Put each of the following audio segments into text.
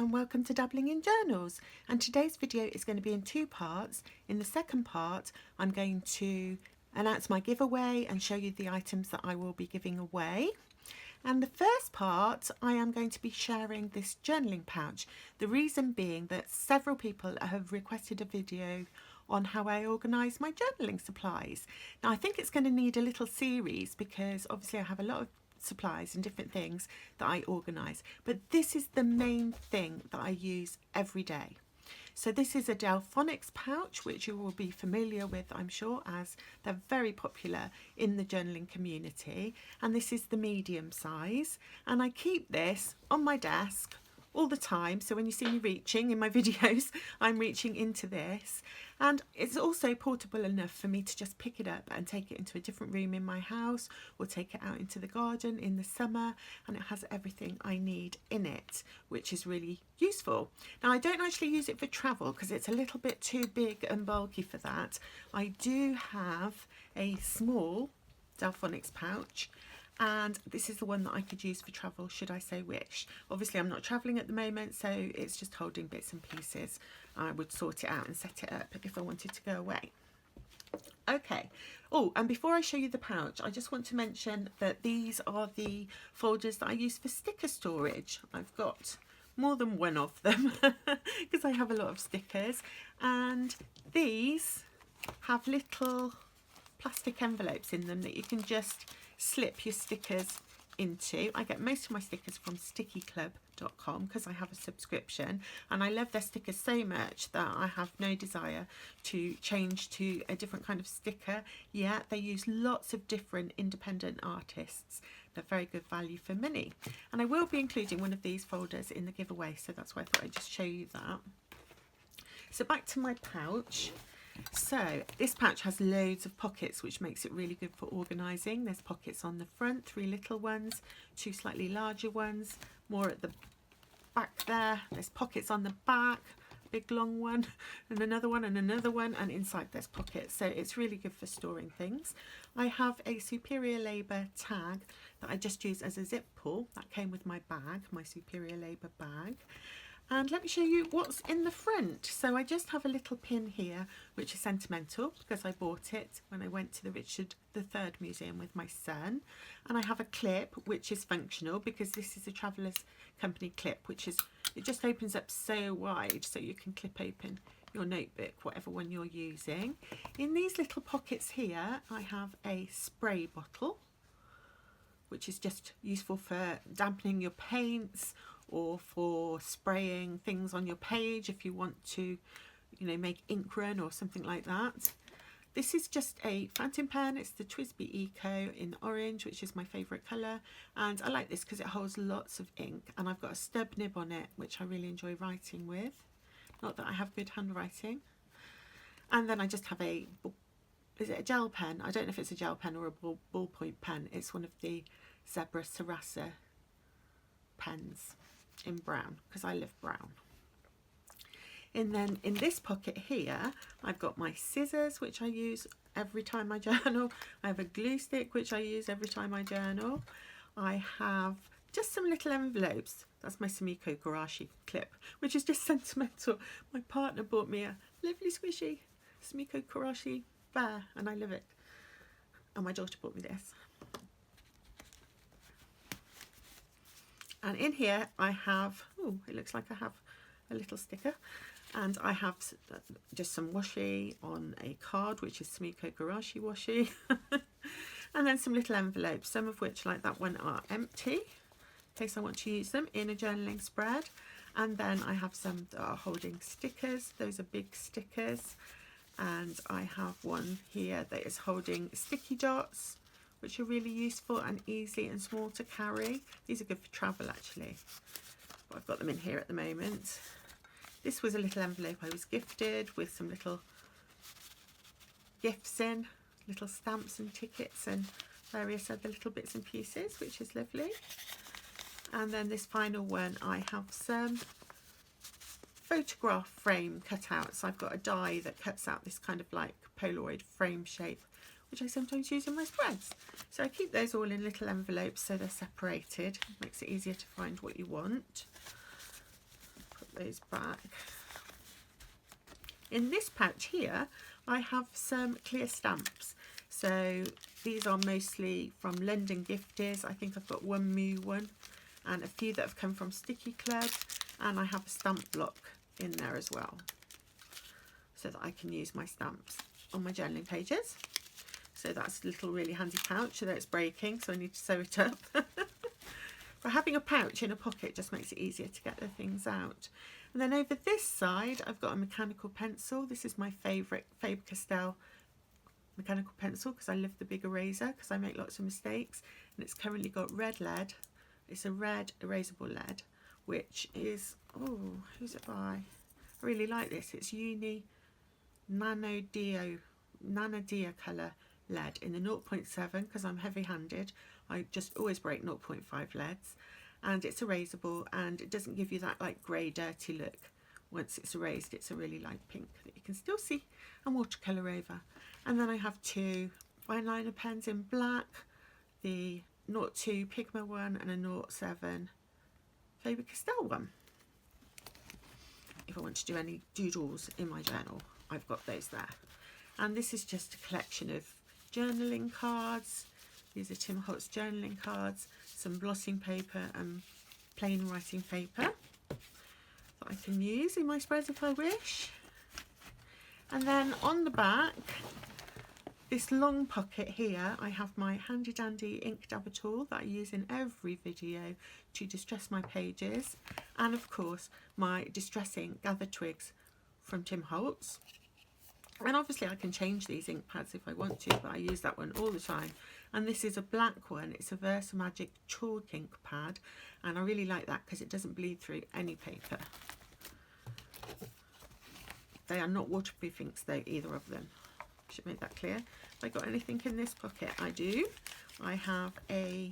and welcome to Dabbling in Journals, and today's video is going to be in two parts. In the second part I'm going to announce my giveaway and show you the items that I will be giving away. And the first part I am going to be sharing this journaling pouch, the reason being that several people have requested a video on how I organise my journaling supplies. Now I think it's going to need a little series because obviously I have a lot of supplies and different things that I organise, but this is the main thing that I use every day. So this is a Delfonics pouch, which you will be familiar with, I'm sure, as they're very popular in the journaling community, and this is the medium size, and I keep this on my desk all the time, so when you see me reaching in my videos, I'm reaching into this. And it's also portable enough for me to just pick it up and take it into a different room in my house, or take it out into the garden in the summer, and it has everything I need in it, which is really useful. Now I don't actually use it for travel because it's a little bit too big and bulky for that. I do have a small Delfonics pouch, and this is the one that I could use for travel should I so wish. Obviously I'm not travelling at the moment, so it's just holding bits and pieces. I would sort it out and set it up if I wanted to go away. Okay, oh, and before I show you the pouch, I just want to mention that these are the folders that I use for sticker storage. I've got more than one of them because I have a lot of stickers, and these have little plastic envelopes in them that you can just slip your stickers into. I get most of my stickers from stickyclub.com because I have a subscription, and I love their stickers so much that I have no desire to change to a different kind of sticker yet. They use lots of different independent artists. They're very good value for money, and I will be including one of these folders in the giveaway, so that's why I thought I'd just show you that. So back to my pouch. So this pouch has loads of pockets, which makes it really good for organising. There's pockets on the front, 3 little ones, 2 slightly larger ones, more at the back there. There's pockets on the back, big long one, and another one, and another one, and inside there's pockets. So it's really good for storing things. I have a Superior Labour tag that I just use as a zip pull. That came with my bag, my Superior Labour bag. And let me show you what's in the front. So I just have a little pin here, which is sentimental because I bought it when I went to the Richard III Museum with my son. And I have a clip, which is functional because this is a Traveller's Company clip, which is, it just opens up so wide so you can clip open your notebook, whatever one you're using. In these little pockets here, I have a spray bottle, which is just useful for dampening your paints or for spraying things on your page if you want to, you know, make ink run or something like that. This is just a fountain pen. It's the Twisby Eco in orange, which is my favourite colour, and I like this because it holds lots of ink, and I've got a stub nib on it which I really enjoy writing with. Not that I have good handwriting. And then I just have a, is it a gel pen? I don't know if it's a gel pen or a ballpoint pen. It's one of the Zebra Sarasa pens in brown because I love brown. And then in this pocket here I've got my scissors, which I use every time I journal. I have a glue stick, which I use every time I journal. I have just some little envelopes. That's my Sumiko Gurashi clip, which is just sentimental. My partner bought me a lovely squishy Sumiko Gurashi bear and I love it, and my daughter bought me this. And in here I have, oh, it looks like I have a little sticker, and I have just some washi on a card, which is Sumiko Gurashi washi, and then some little envelopes, some of which, like that one, are empty in case I want to use them in a journaling spread. And then I have some that are holding stickers. Those are big stickers. And I have one here that is holding sticky dots, which are really useful and easy and small to carry. These are good for travel actually, but I've got them in here at the moment. This was a little envelope I was gifted with some little gifts in, little stamps and tickets and various other little bits and pieces, which is lovely. And then this final one, I have some photograph frame cutouts. I've got a die that cuts out this kind of like Polaroid frame shape, which I sometimes use in my spreads. So I keep those all in little envelopes so they're separated. It makes it easier to find what you want. Put those back. In this pouch here, I have some clear stamps. So these are mostly from London Gifties. I think I've got one Moo one and a few that have come from Sticky Club, and I have a stamp block in there as well, so that I can use my stamps on my journaling pages. So that's a little really handy pouch, although it's breaking, so I need to sew it up. But having a pouch in a pocket just makes it easier to get the things out. And then over this side, I've got a mechanical pencil. This is my favourite Faber-Castell mechanical pencil because I love the big eraser because I make lots of mistakes. And it's currently got red lead. It's a red erasable lead, which is, oh, who's it by? I really like this. It's Uni Nano Dia colour lead in the 0.7 because I'm heavy-handed. I just always break 0.5 leads, and it's erasable, and it doesn't give you that like grey dirty look. Once it's erased, it's a really light pink that you can still see and watercolour over. And then I have two fine liner pens in black, the 02 Pigma one and a 07 Faber-Castell one. If I want to do any doodles in my journal, I've got those there. And this is just a collection of journaling cards. These are Tim Holtz journaling cards, some blossing paper and plain writing paper that I can use in my spreads if I wish. And then on the back, this long pocket here, I have my handy dandy ink dabber tool that I use in every video to distress my pages, and of course my distressing gathered twigs from Tim Holtz. And obviously I can change these ink pads if I want to, but I use that one all the time. And this is a black one. It's a Versamagic chalk ink pad, and I really like that because it doesn't bleed through any paper. They are not waterproof inks though, either of them. Should make that clear. Have I got anything in this pocket? I do. I have a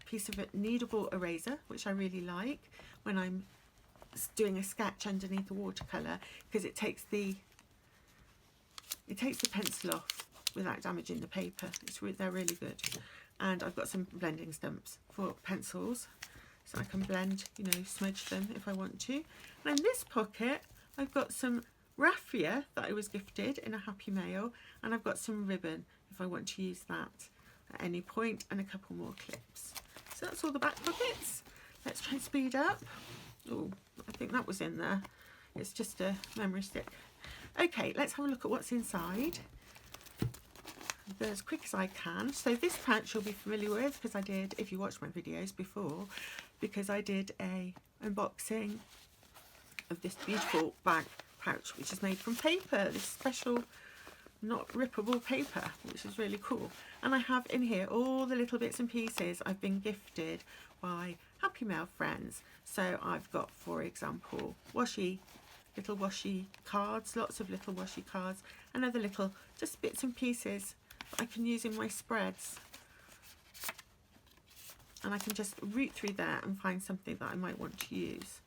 piece of a kneadable eraser, which I really like when I'm doing a sketch underneath a watercolour, because it takes the pencil off without damaging the paper. They're really good. And I've got some blending stumps for pencils, so I can blend, you know, smudge them if I want to. And in this pocket, I've got some raffia that I was gifted in a Happy Mail, and I've got some ribbon if I want to use that at any point, and a couple more clips. So that's all the back pockets. Let's try and speed up. Oh, I think that was in there. It's just a memory stick. Okay, let's have a look at what's inside. Go as quick as I can. So this pouch you'll be familiar with because I did, if you watched my videos before, because I did a unboxing of this beautiful bag pouch, which is made from paper, this special not rippable paper, which is really cool. And I have in here all the little bits and pieces I've been gifted by Happy Mail friends. So I've got, for example, little washi cards, lots of little washi cards, and other little just bits and pieces that I can use in my spreads. And I can just root through there and find something that I might want to use.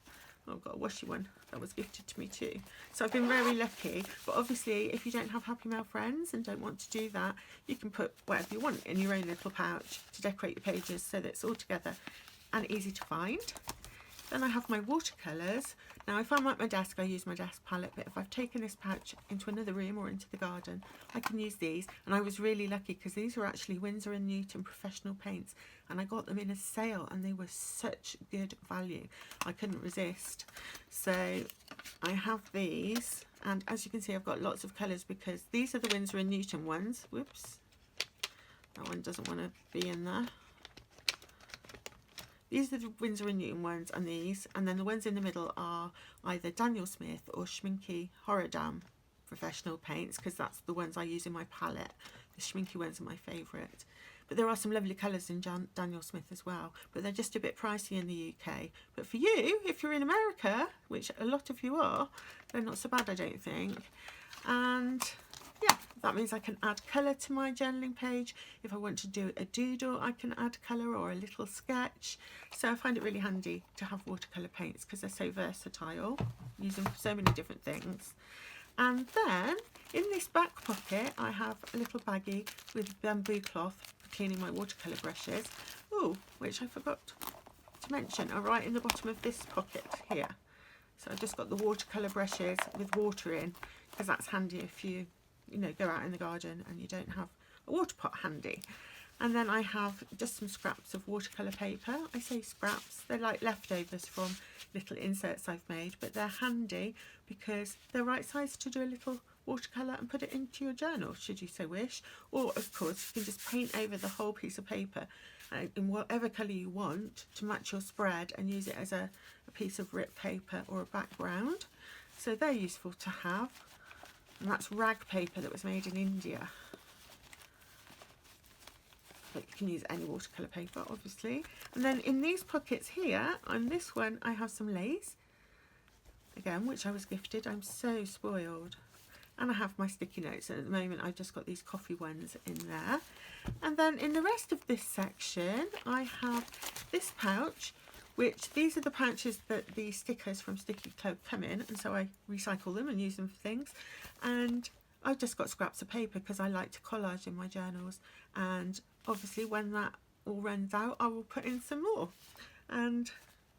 Oh, I've got a washi one that was gifted to me too. So I've been very lucky. But obviously, if you don't have Happy Mail friends and don't want to do that, you can put whatever you want in your own little pouch to decorate your pages so that it's all together and easy to find. Then I have my watercolours. Now if I'm at my desk, I use my desk palette, but if I've taken this pouch into another room or into the garden, I can use these. And I was really lucky because these were actually Windsor & Newton professional paints, and I got them in a sale and they were such good value. I couldn't resist. So I have these, and as you can see I've got lots of colours because these are the Windsor & Newton ones. Whoops, that one doesn't want to be in there. These are the Windsor & Newton ones, and these, and then the ones in the middle are either Daniel Smith or Schminky Horror-Dam professional paints, because that's the ones I use in my palette. The Schminky ones are my favourite. But there are some lovely colours in Daniel Smith as well, but they're just a bit pricey in the UK. But for you, if you're in America, which a lot of you are, they're not so bad, I don't think. And yeah, that means I can add colour to my journaling page. If I want to do a doodle, I can add colour, or a little sketch. So I find it really handy to have watercolour paints because they're so versatile. Use them for so many different things. And then in this back pocket, I have a little baggie with bamboo cloth for cleaning my watercolour brushes. Oh, which I forgot to mention are right in the bottom of this pocket here. So I just got the watercolor brushes with water in, because that's handy if you go out in the garden and you don't have a water pot handy. And then I have just some scraps of watercolor paper. I say scraps, they're like leftovers from little inserts I've made, but they're handy because they're right size to do a little watercolor and put it into your journal should you so wish. Or of course you can just paint over the whole piece of paper in whatever colour you want to match your spread and use it as a piece of ripped paper or a background. So they're useful to have. And that's rag paper that was made in India. But you can use any watercolour paper obviously. And then in these pockets here, on this one, I have some lace, again, which I was gifted. I'm so spoiled. And I have my sticky notes, and at the moment I've just got these coffee ones in there. And then in the rest of this section I have this pouch, which these are the pouches that the stickers from Sticky Club come in, and so I recycle them and use them for things. And I've just got scraps of paper because I like to collage in my journals, and obviously when that all runs out I will put in some more and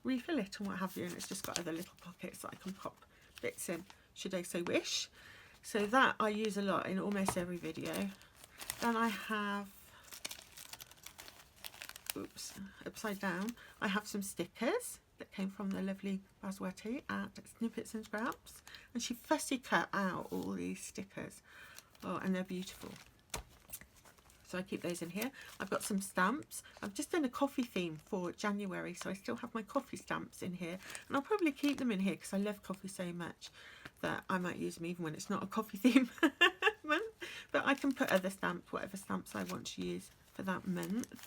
refill it and what have you, and it's just got other little pockets that I can pop bits in should I so wish. So that I use a lot in almost every video. Then I have, oops, upside down, I have some stickers that came from the lovely Baswati at Snippets and Scraps, and she fussy cut out all these stickers. Oh, and they're beautiful. So I keep those in here. I've got some stamps. I've just done a coffee theme for January, so I still have my coffee stamps in here, and I'll probably keep them in here because I love coffee so much that I might use them even when it's not a coffee theme month. But I can put other stamps, whatever stamps I want to use for that month.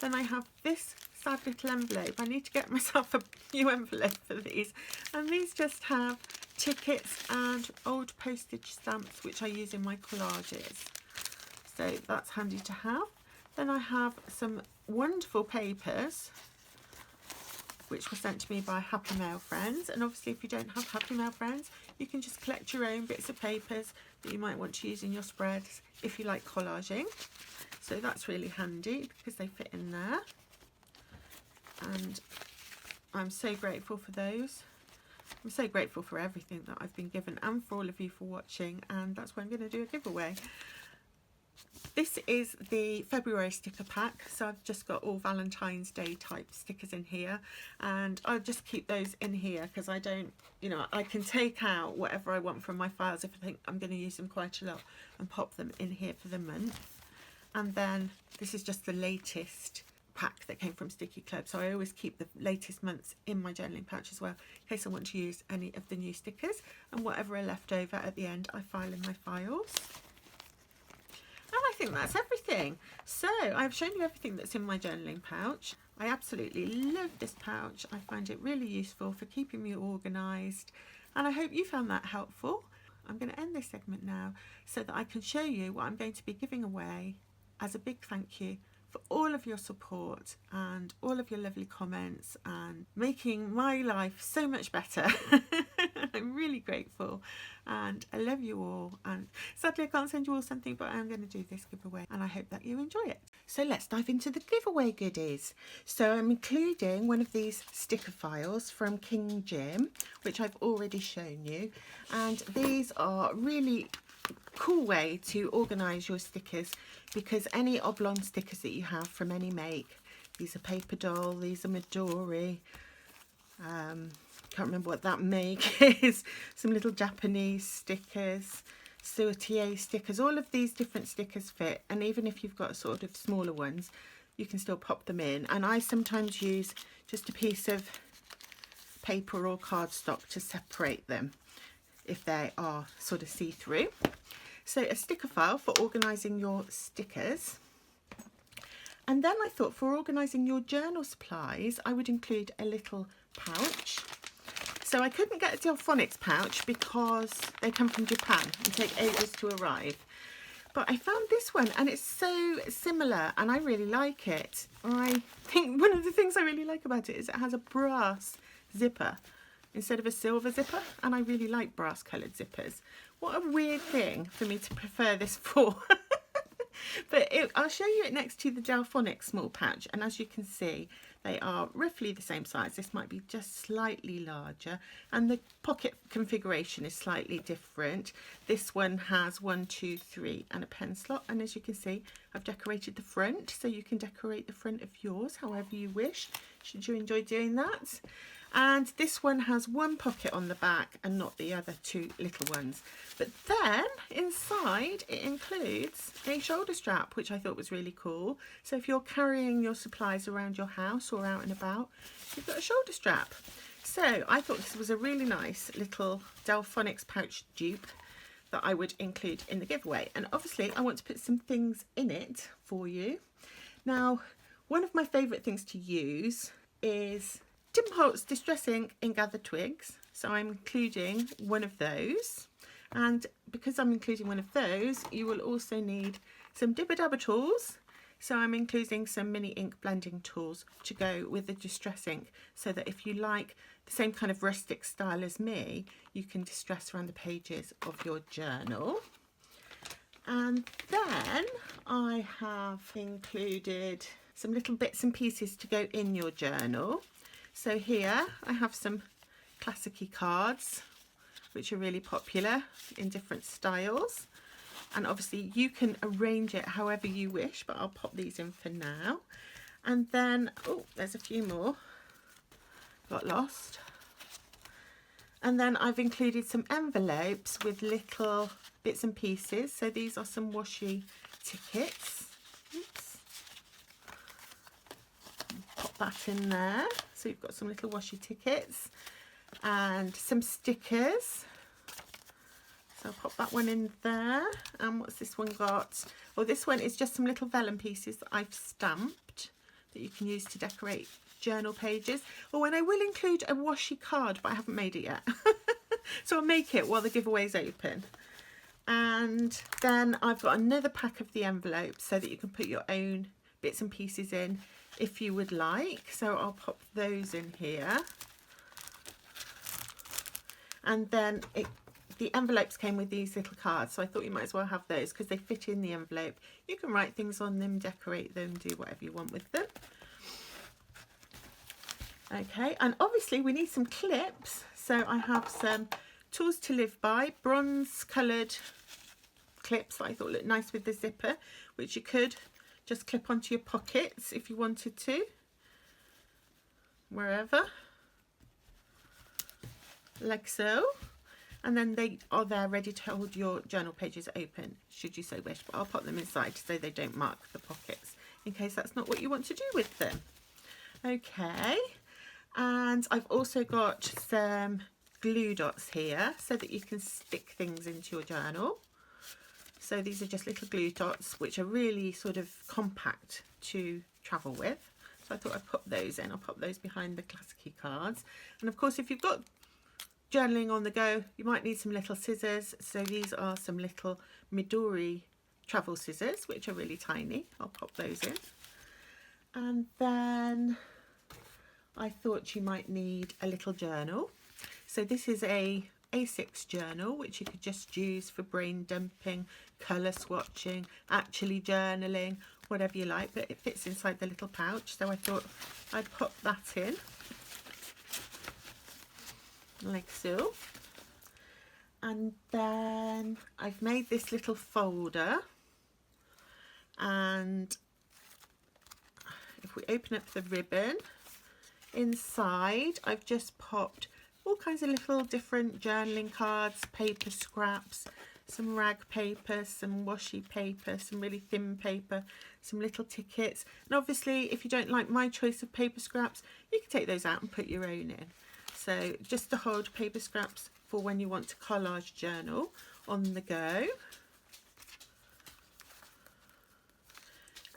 Then I have this sad little envelope. I need to get myself a new envelope for these, and these just have tickets and old postage stamps which I use in my collages. So that's handy to have. Then I have some wonderful papers which were sent to me by Happy Mail friends, and obviously if you don't have Happy Mail friends you can just collect your own bits of papers that you might want to use in your spreads if you like collaging. So that's really handy because they fit in there, and I'm so grateful for those. I'm so grateful for everything that I've been given and for all of you for watching, and that's why I'm going to do a giveaway. This is the February sticker pack, so I've just got all Valentine's Day type stickers in here, and I'll just keep those in here because I don't, I can take out whatever I want from my files if I think I'm going to use them quite a lot and pop them in here for the month. And then this is just the latest pack that came from Sticky Club, so I always keep the latest months in my journaling pouch as well in case I want to use any of the new stickers, and whatever are left over at the end I file in my files. And I think that's everything. So I've shown you everything that's in my journaling pouch. I absolutely love this pouch. I find it really useful for keeping me organised, and I hope you found that helpful. I'm going to end this segment now so that I can show you what I'm going to be giving away as a big thank you for all of your support and all of your lovely comments and making my life so much better. I'm really grateful, and I love you all, and sadly I can't send you all something, but I am going to do this giveaway and I hope that you enjoy it. So let's dive into the giveaway goodies. So I'm including one of these sticker files from King Jim, which I've already shown you, and these are really cool way to organise your stickers, because any oblong stickers that you have from any make, these are Paper Doll, these are Midori, can't remember what that make is, some little Japanese stickers, Suatier stickers, all of these different stickers fit, and even if you've got sort of smaller ones you can still pop them in. And I sometimes use just a piece of paper or cardstock to separate them if they are sort of see-through. So a sticker file for organising your stickers. And then I thought for organising your journal supplies I would include a little pouch. So I couldn't get a Delfonics pouch because they come from Japan and take ages to arrive. But I found this one and it's so similar and I really like it. I think one of the things I really like about it is it has a brass zipper instead of a silver zipper, and I really like brass coloured zippers. What a weird thing for me to prefer this for. But I'll show you it next to the Delfonics small patch, and as you can see they are roughly the same size. This might be just slightly larger, and the pocket configuration is slightly different. This one has 1, 2, 3 and a pen slot, and as you can see I've decorated the front, so you can decorate the front of yours however you wish, should you enjoy doing that. And this one has one pocket on the back and not the other two little ones. But then inside it includes a shoulder strap, which I thought was really cool. So if you're carrying your supplies around your house or out and about, you've got a shoulder strap. So I thought this was a really nice little Delfonics pouch dupe that I would include in the giveaway. And obviously I want to put some things in it for you. Now, one of my favourite things to use is Tim Holtz Distress Ink in Gather Twigs, so I'm including one of those. And because I'm including one of those, you will also need some dibber dabber tools, so I'm including some mini ink blending tools to go with the distress ink, so that if you like the same kind of rustic style as me, you can distress around the pages of your journal. And then I have included some little bits and pieces to go in your journal. So here I have some Classiky cards, which are really popular in different styles. And obviously you can arrange it however you wish, but I'll pop these in for now. And then, oh, there's a few more, got lost. And then I've included some envelopes with little bits and pieces. So these are some washi tickets. Oops. Pop that in there. So you've got some little washi tickets and some stickers. So I'll pop that one in there. And what's this one got? Well, this one is just some little vellum pieces that I've stamped that you can use to decorate journal pages. Oh, and I will include a washi card, but I haven't made it yet. So I'll make it while the giveaway's open. And then I've got another pack of the envelopes so that you can put your own bits and pieces in if you would like. So I'll pop those in here. And then the envelopes came with these little cards, so I thought you might as well have those because they fit in the envelope. You can write things on them, decorate them, do whatever you want with them. Okay, and obviously we need some clips. So I have some Tools to Live By bronze coloured clips that I thought looked nice with the zipper, which you could just clip onto your pockets if you wanted to, wherever, like so. And then they are there ready to hold your journal pages open, should you so wish. But I'll pop them inside so they don't mark the pockets, in case that's not what you want to do with them. Okay, and I've also got some glue dots here so that you can stick things into your journal. So these are just little glue dots, which are really sort of compact to travel with. So I thought I'd pop those in. I'll pop those behind the Classiky cards. And of course, if you've got journaling on the go, you might need some little scissors. So these are some little Midori travel scissors, which are really tiny. I'll pop those in. And then I thought you might need a little journal. So this is a A6 journal, which you could just use for brain dumping, colour swatching, actually journaling, whatever you like, but it fits inside the little pouch, so I thought I'd pop that in, like so. And then I've made this little folder, and if we open up the ribbon, inside I've just popped all kinds of little different journaling cards, paper scraps, some rag paper, some washi paper, some really thin paper, some little tickets. And obviously, if you don't like my choice of paper scraps, you can take those out and put your own in. So just to hold paper scraps for when you want to collage journal on the go.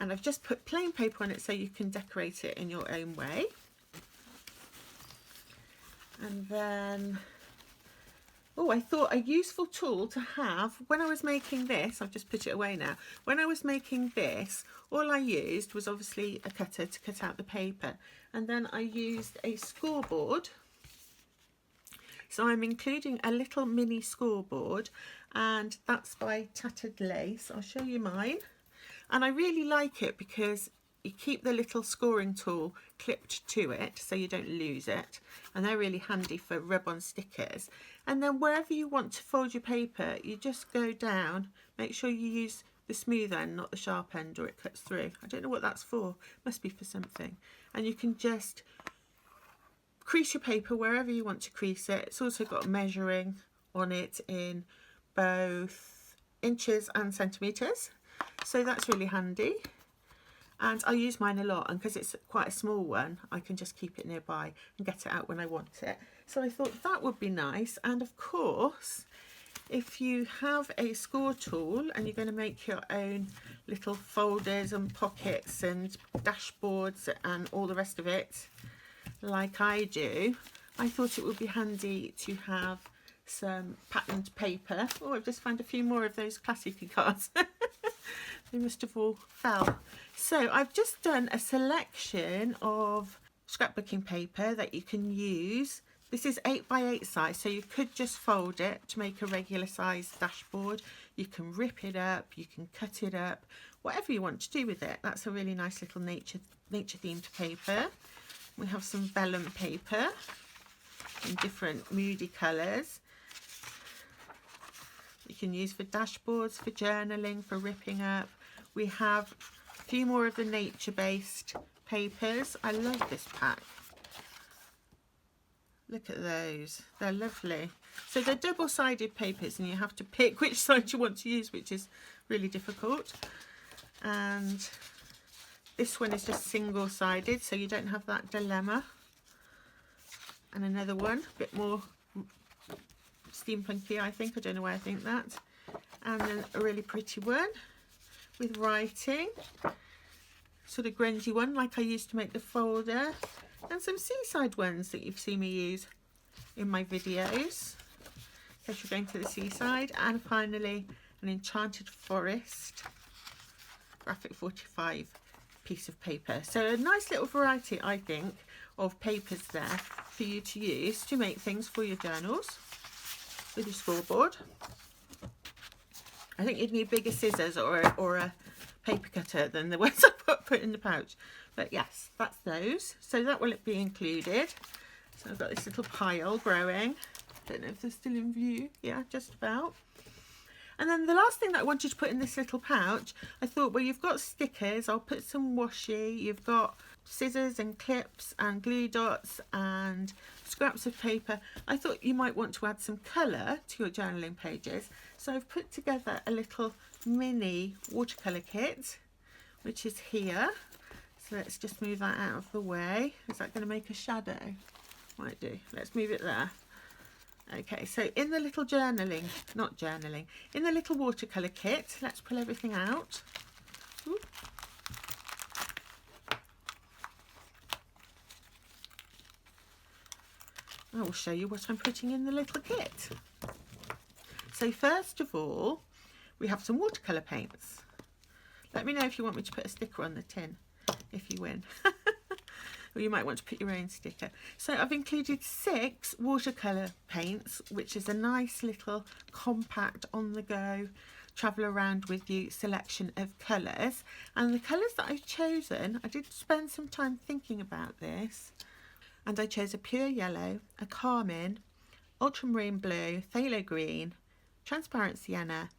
And I've just put plain paper on it so you can decorate it in your own way. And then, oh, I thought a useful tool to have when I was making this, I've just put it away now. When I was making this, all I used was obviously a cutter to cut out the paper. And then I used a scoreboard. So I'm including a little mini scoreboard, and that's by Tattered Lace. I'll show you mine. And I really like it because you keep the little scoring tool clipped to it so you don't lose it, and they're really handy for rub-on stickers. And then wherever you want to fold your paper, you just go down, make sure you use the smooth end, not the sharp end, or it cuts through. I don't know what that's for, must be for something. And you can just crease your paper wherever you want to crease it. It's also got measuring on it in both inches and centimetres, so that's really handy. And I use mine a lot, and because it's quite a small one, I can just keep it nearby and get it out when I want it. So I thought that would be nice. And of course, if you have a score tool and you're going to make your own little folders and pockets and dashboards and all the rest of it, like I do, I thought it would be handy to have some patterned paper. Oh, I've just found a few more of those Classiky cards. They must have all fell. So I've just done a selection of scrapbooking paper that you can use. This is 8x8 size, so you could just fold it to make a regular size dashboard. You can rip it up, you can cut it up, whatever you want to do with it. That's a really nice little nature themed paper. We have some vellum paper in different moody colours. You can use for dashboards, for journaling, for ripping up. We have a few more of the nature-based papers. I love this pack. Look at those, they're lovely. So they're double-sided papers, and you have to pick which side you want to use, which is really difficult. And this one is just single-sided, so you don't have that dilemma. And another one, a bit more steampunky, I think. I don't know why I think that. And then a really pretty one with writing, sort of grungy one like I used to make the folder, and some seaside ones that you've seen me use in my videos in case you're going to the seaside. And finally an enchanted forest graphic 45 piece of paper. So a nice little variety, I think, of papers there for you to use to make things for your journals with your scoreboard. I think you'd need bigger scissors or a paper cutter than the ones I put in the pouch. But yes, that's those. So that will be included. So I've got this little pile growing. Don't know if they're still in view. Yeah, just about. And then the last thing that I wanted to put in this little pouch, I thought, well, you've got stickers, I'll put some washi, you've got scissors and clips and glue dots and scraps of paper. I thought you might want to add some colour to your journaling pages. So I've put together a little mini watercolour kit, which is here. So let's just move that out of the way. Is that going to make a shadow? Might do. Let's move it there. Okay, so in the little in the little watercolour kit, let's pull everything out. Ooh. I will show you what I'm putting in the little kit. So first of all, we have some watercolour paints. Let me know if you want me to put a sticker on the tin, if you win. Or you might want to put your own sticker. So I've included 6 watercolour paints, which is a nice little compact on the go, travel around with you selection of colours. And the colours that I've chosen, I did spend some time thinking about this, and I chose a pure yellow, a carmine, ultramarine blue, phthalo green, transparent sienna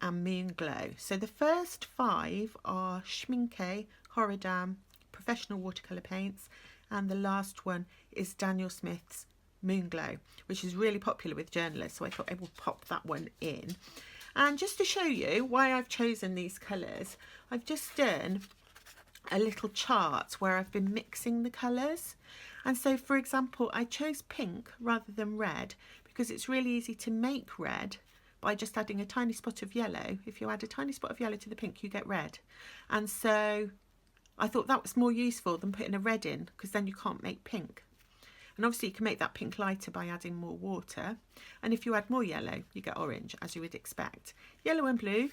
and moon glow. So the first 5 are Schmincke, Horodam, professional watercolour paints, and the last one is Daniel Smith's Moon Glow, which is really popular with journalists, so I thought I will pop that one in. And just to show you why I've chosen these colours, I've just done a little chart where I've been mixing the colours. And so, for example, I chose pink rather than red because it's really easy to make red by just adding a tiny spot of yellow. If you add a tiny spot of yellow to the pink, you get red. And so I thought that was more useful than putting a red in, because then you can't make pink. And obviously you can make that pink lighter by adding more water. And if you add more yellow, you get orange, as you would expect. Yellow and blue,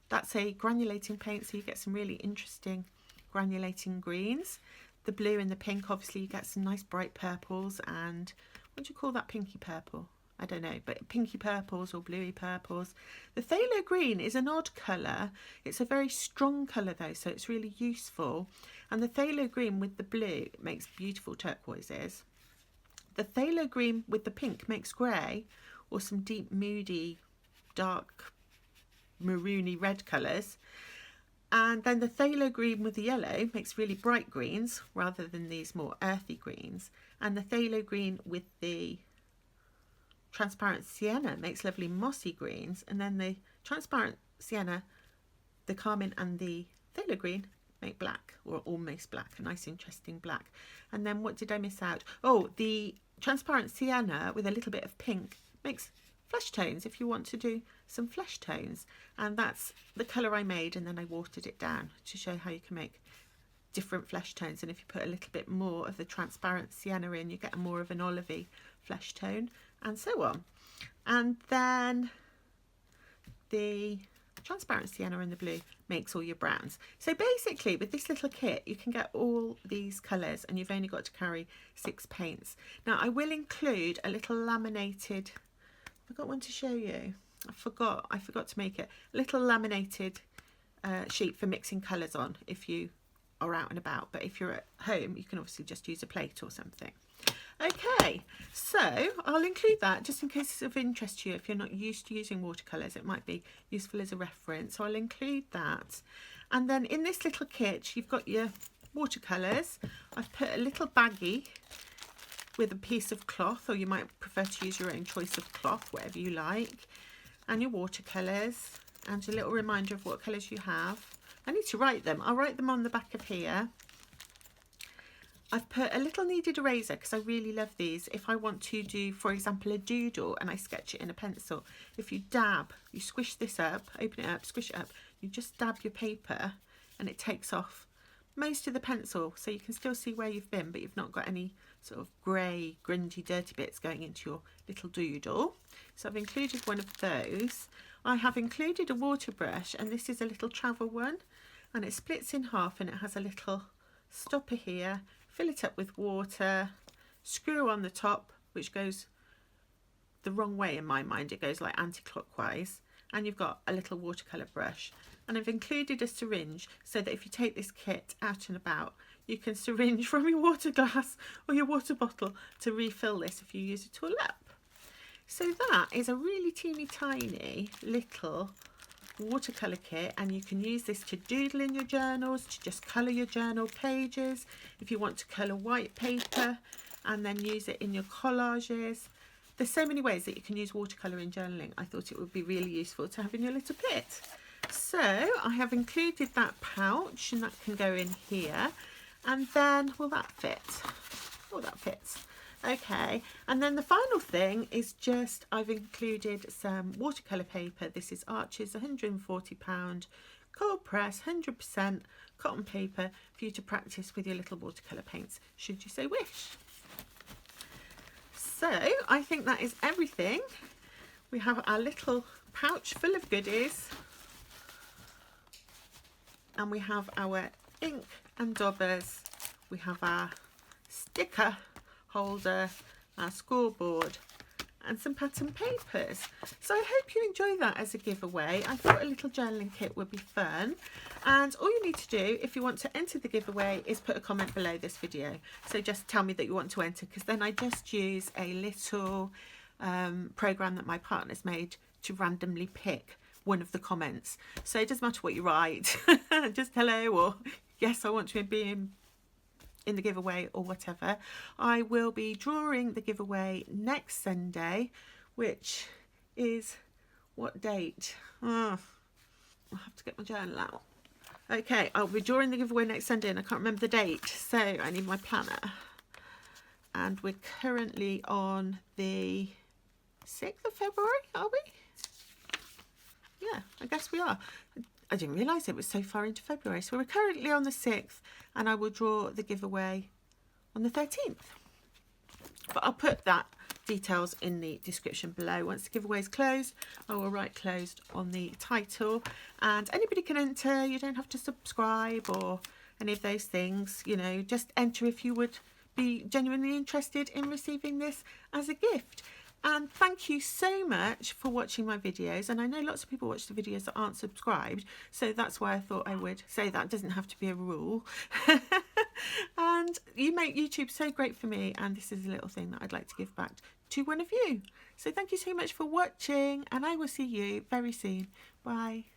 that's a granulating paint, so you get some really interesting granulating greens. The blue and the pink, obviously you get some nice bright purples and, what do you call that pinky purple? I don't know, but pinky purples or bluey purples. The phthalo green is an odd colour. It's a very strong colour though, so it's really useful. And the phthalo green with the blue makes beautiful turquoises. The phthalo green with the pink makes grey, or some deep moody dark maroony red colours. And then the phthalo green with the yellow makes really bright greens rather than these more earthy greens. And the phthalo green with the transparent sienna makes lovely mossy greens. And then the transparent sienna, the carmine and the phthalo green make black, or almost black, a nice interesting black. And then what did I miss out? Oh, the transparent sienna with a little bit of pink makes flesh tones if you want to do some flesh tones. And that's the colour I made, and then I watered it down to show how you can make different flesh tones. And if you put a little bit more of the transparent sienna in, you get more of an olivey flesh tone, and so on. And then the transparent sienna and the blue makes all your browns. So basically with this little kit you can get all these colours, and you've only got to carry 6 paints. Now I will include a little laminated, I've got one to show you, I forgot to make it, a little laminated sheet for mixing colours on if you are out and about, but if you're at home you can obviously just use a plate or something. Okay, so I'll include that just in case it's of interest to you. If you're not used to using watercolours, it might be useful as a reference, so I'll include that. And then in this little kit you've got your watercolours. I've put a little baggie with a piece of cloth, or you might prefer to use your own choice of cloth, whatever you like, and your watercolours, and a little reminder of what colours you have. I need to write them. I'll write them on the back of here. I've put a little kneaded eraser because I really love these. If I want to do, for example, a doodle and I sketch it in a pencil, if you dab, you squish this up, open it up, squish it up, you just dab your paper and it takes off most of the pencil, so you can still see where you've been, but you've not got any sort of grey, grungy, dirty bits going into your little doodle. So I've included one of those. I have included a water brush, and this is a little travel one, and it splits in half and it has a little stopper here. Fill it up with water, screw on the top, which goes the wrong way in my mind, it goes like anti-clockwise, and you've got a little watercolour brush. And I've included a syringe so that if you take this kit out and about, you can syringe from your water glass or your water bottle to refill this if you use it all up. So that is a really teeny tiny little watercolor kit, and you can use this to doodle in your journals, to just colour your journal pages, if you want to colour white paper and then use it in your collages. There's so many ways that you can use watercolour in journaling. I thought it would be really useful to have in your little kit. So I have included that pouch, and that can go in here, and then will that fit? Oh, that fits. Okay, and then the final thing is just I've included some watercolour paper. This is Arches £140 cold press 100% cotton paper for you to practice with your little watercolour paints should you so wish. So I think that is everything. We have our little pouch full of goodies, and we have our ink and daubers, we have our sticker holder, our scoreboard, and some pattern papers. So I hope you enjoy that as a giveaway. I thought a little journaling kit would be fun, and all you need to do if you want to enter the giveaway is put a comment below this video. So just tell me that you want to enter, because then I just use a little program that my partner's made to randomly pick one of the comments. So it doesn't matter what you write, just hello or yes, I want to be in the giveaway or whatever. I will be drawing the giveaway next Sunday, which is what date? Oh, I'll have to get my journal out. Okay, I'll be drawing the giveaway next Sunday and I can't remember the date, so I need my planner. And we're currently on the 6th of February, are we? Yeah, I guess we are. I didn't realise it was so far into February. So we're currently on the 6th, and I will draw the giveaway on the 13th. But I'll put that details in the description below. Once the giveaway is closed, I will write closed on the title, and anybody can enter. You don't have to subscribe or any of those things, you know, just enter if you would be genuinely interested in receiving this as a gift. And thank you so much for watching my videos. And I know lots of people watch the videos that aren't subscribed, so that's why I thought I would say that. It doesn't have to be a rule. And you make YouTube so great for me, and this is a little thing that I'd like to give back to one of you. So thank you so much for watching, and I will see you very soon. Bye.